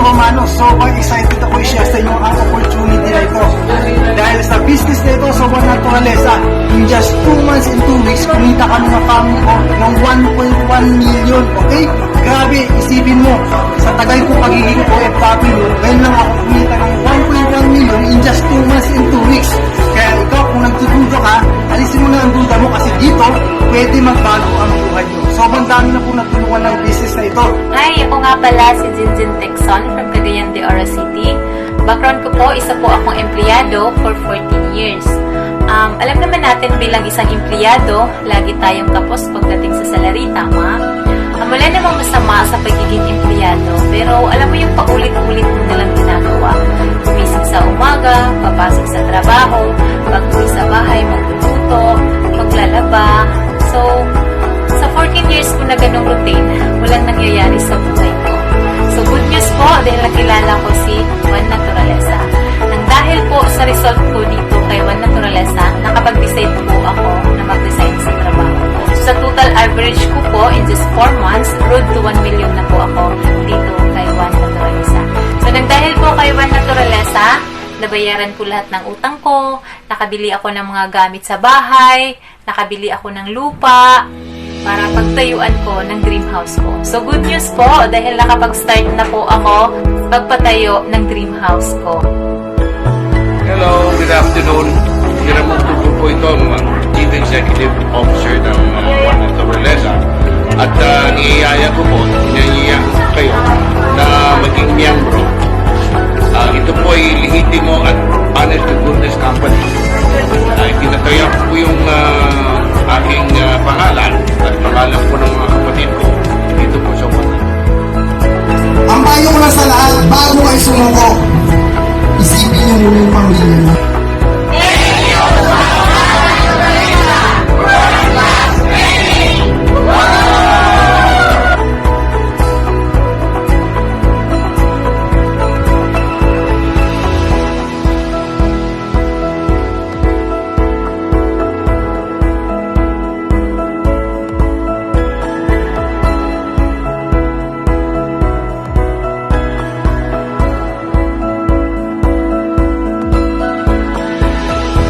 Don Romano. Sobrang excited ako i-share sa inyo ang opportunity na ito. Dahil sa business na ito, sobrang naturalesa. In just 2 months and 2 weeks, kumita kami ng family ko ng 1.1 million. Okay? Grabe, isipin mo, sa tagal ko pagiging OFW, ngayon lang ako kumita ng 1.1 million in just 2 months and 2 weeks. Kaya ikaw, kung nagtutudo ka, alisin mo na ang duda mo kasi dito, pwede magbago ang buhay mo. Sobrang dami na po natulungan ng business na ito. Hi, ako nga pala si Jinjin Texon from Cagayan de Oro City. Background ko po, isa po akong empleyado for 14 years. Alam naman natin bilang isang empleyado, lagi tayong kapos pagdating sa salary, tama? Wala namang masama sa pagiging empleyado, pero alam mo yung paulit-ulit mo nalang ginagawa. Gumising sa umaga, papasok sa trabaho, pag-uwi sa bahay, magluluto, maglalaba. So, sa 14 years ko na ganong routine, walang nangyayari sa buhay ko. So, good news po, dahil nakilala ko si Juan Naturalesa. Nang dahil po sa result ko dito kay Juan Naturalesa, nakapag-decide po ako na mag-resign sa trabaho ko. So, sa total average ko po, in just 4 months, road to 1 million na po ako dito kay Juan Naturalesa. So, nang dahil po kay Juan Naturalesa, nabayaran ko lahat ng utang ko, nakabili ako ng mga gamit sa bahay, nakabili ako ng lupa, para pagtayuan ko ng dream house ko. So, good news po, dahil nakapag-start na po ako pagpatayo ng dream house ko. Hello, good afternoon. Kiramon Tubo po ito, ang Chief Executive Officer ng Juan Naturalesa. At niyayaya ko po, niyayaya ko kayo na